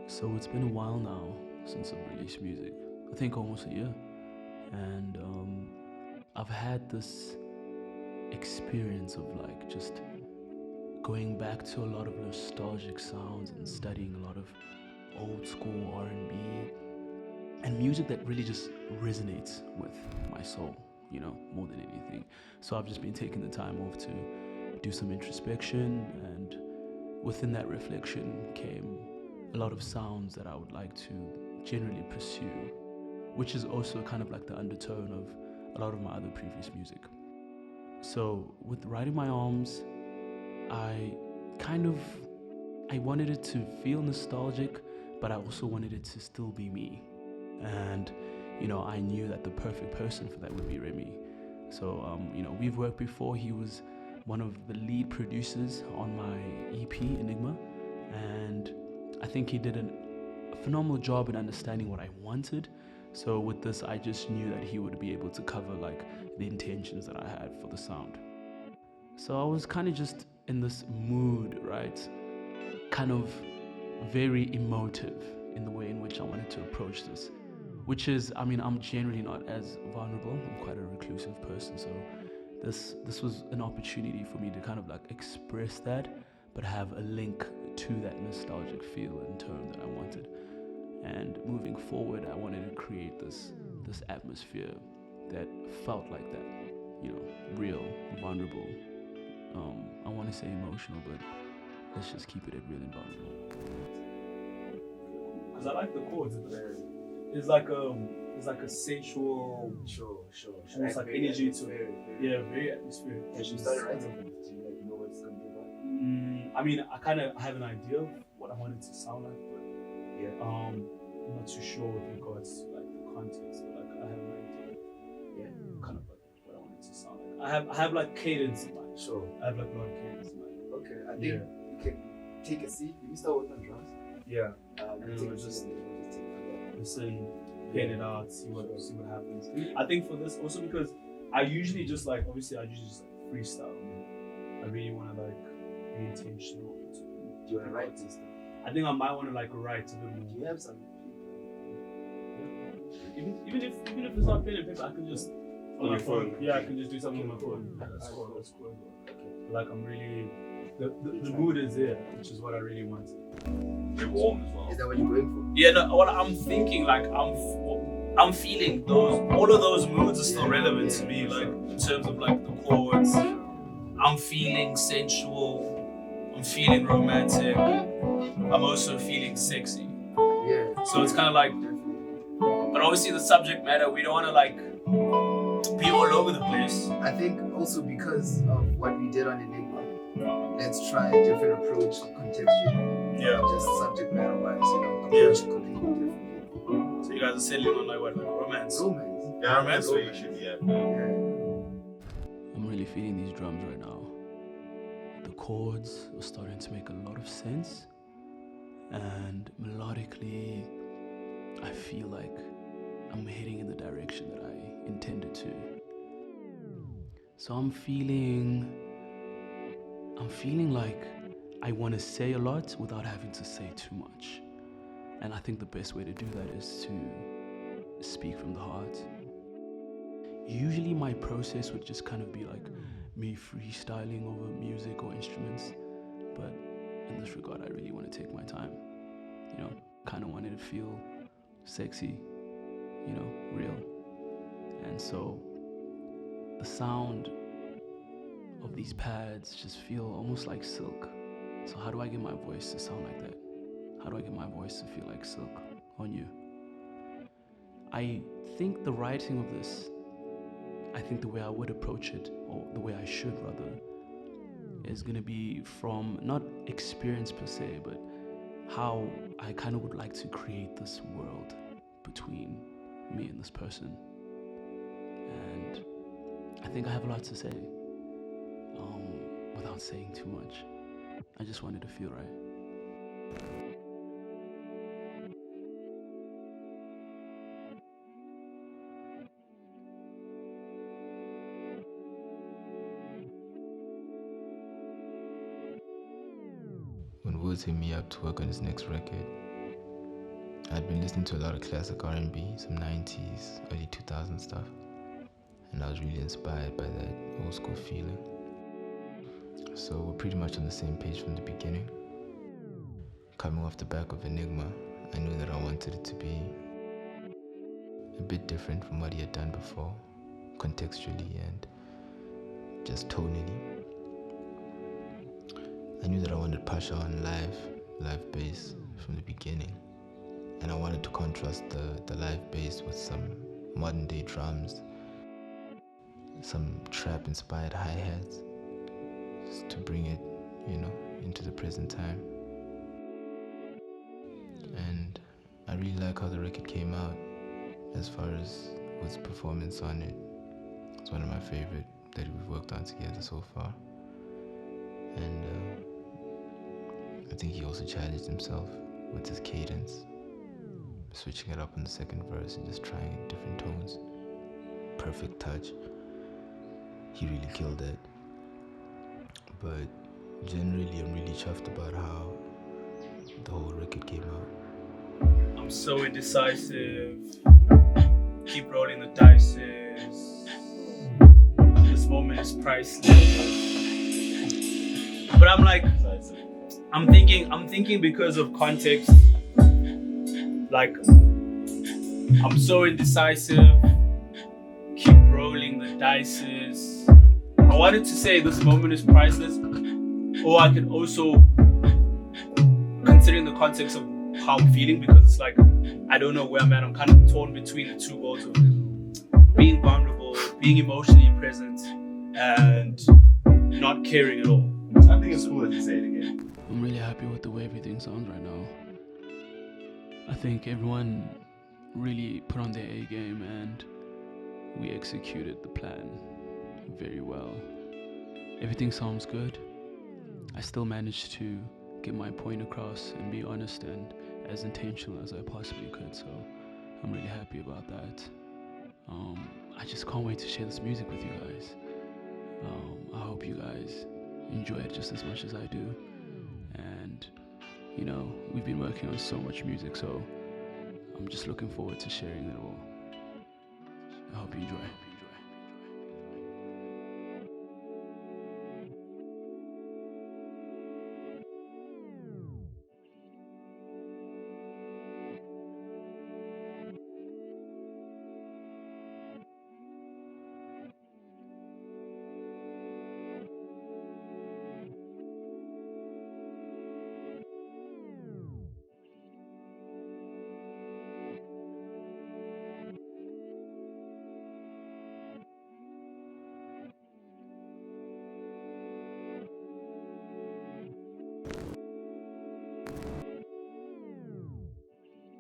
So it's been a while now since I've released music. I think almost a year. And I've had this experience of like just going back to a lot of nostalgic sounds and studying a lot of old school R&B and music that really just resonates with my soul, more than anything. So I've just been taking the time off to do some introspection, and within that reflection came a lot of sounds that I would like to generally pursue, which is also kind of like the undertone of a lot of my other previous music. So with Writing My Arms, I wanted it to feel nostalgic, but I also wanted it to still be me. And, I knew that the perfect person for that would be Remy. So, we've worked before. He was one of the lead producers on my EP, Enigma. And I think he did a phenomenal job in understanding what I wanted. So with this, I just knew that he would be able to cover like the intentions that I had for the sound. So I was kind of just in this mood, right? Kind of very emotive in the way in which I wanted to approach this. Which is, I'm generally not as vulnerable. I'm quite a reclusive person. So this was an opportunity for me to kind of like express that, but have a link to that nostalgic feel and tone that I wanted. And moving forward, I wanted to create this atmosphere that felt like that, real, vulnerable. I want to say emotional, but let's just keep it at real and vulnerable. Because I like the chords at the very. It's like a sensual, Sure. almost like energy to it. Yeah, very atmospheric. Have you started writing them? Do you know what it's gonna be about? I kind of have an idea of what I want it to sound like, but Yeah. I'm not too sure with regards to like the context, but like I have an idea. Yeah. Kind of like what I want it to sound like. I have like cadence in mind. Sure. I have like a lot of cadence in mind. Okay. I think you can take a seat. You start working on drums. Yeah. Take a just seat and then we'll just take it from there. listen, pen it out, see what happens. I think for this also because I usually just like freestyle. I really want to like be intentional. Do you want to write this stuff? I think I might want to like write a bit more. Do you have some? Even if it's not pen and paper, I can just on my phone. Yeah, I can just do something on my phone. That's cool. Okay. Like I'm really the mood is there, which is what I really want. Very warm as well. Is that what you're going for? Yeah, no, what I'm thinking, like, I'm feeling all of those moods are still relevant to me, like, in terms of, like, the chords. I'm feeling sensual, I'm feeling romantic, I'm also feeling sexy. Yeah. So it's kind of like, but obviously the subject matter, we don't want to, like, be all over the place. I think also because of what we did on Enigma, let's try a different approach contextually. Yeah. Just subject matter wise, approach it completely differently. So you guys are selling on, like, what, like romance? Romance. Yeah, romance way, actually, yeah. I'm really feeling these drums right now. The chords are starting to make a lot of sense, and melodically, I feel like I'm heading in the direction that I intended to. So I'm feeling like I want to say a lot without having to say too much. And I think the best way to do that is to speak from the heart. Usually my process would just kind of be like me freestyling over music or instruments. But in this regard, I really want to take my time. Kind of wanted to feel sexy, real. And so the sound of these pads just feel almost like silk. So how do I get my voice to sound like that? How do I get my voice to feel like silk on you? I think the writing of this, I think the way I would approach it, or the way I should rather, is gonna be from not experience per se, but how I kind of would like to create this world between me and this person. And I think I have a lot to say, without saying too much. I just wanted to feel right. When Woodź hit me up to work on his next record, I'd been listening to a lot of classic R&B, some 90s, early 2000s stuff, and I was really inspired by that old school feeling. So we're pretty much on the same page from the beginning. Coming off the back of Enigma, I knew that I wanted it to be a bit different from what he had done before, contextually and just tonally. I knew that I wanted Pasja on live bass from the beginning. And I wanted to contrast the live bass with some modern day drums, some trap inspired hi-hats, just to bring it, into the present time. And I really like how the record came out as far as Wood's performance on it. It's one of my favorite that we've worked on together so far. And I think he also challenged himself with his cadence, switching it up in the second verse and just trying different tones. Perfect touch. He really killed it. But generally, I'm really chuffed about how the whole record came out. I'm so indecisive. Keep rolling the dices. This moment is priceless. But I'm like, I'm thinking because of context. Like, I'm so indecisive. Keep rolling the dices. I wanted to say this moment is priceless, or I can also, considering the context of how I'm feeling, because it's like, I don't know where I'm at. I'm kind of torn between the two worlds of being vulnerable, being emotionally present, and not caring at all. I think it's cool that you say it again. I'm really happy with the way everything sounds right now. I think everyone really put on their A game and we executed the plan very well. Everything sounds good. I still managed to get my point across and be honest and as intentional as I possibly could, so I'm really happy about that. I just can't wait to share this music with you guys. I hope you guys enjoy it just as much as I do. And we've been working on so much music, so I'm just looking forward to sharing it all. I hope you enjoy.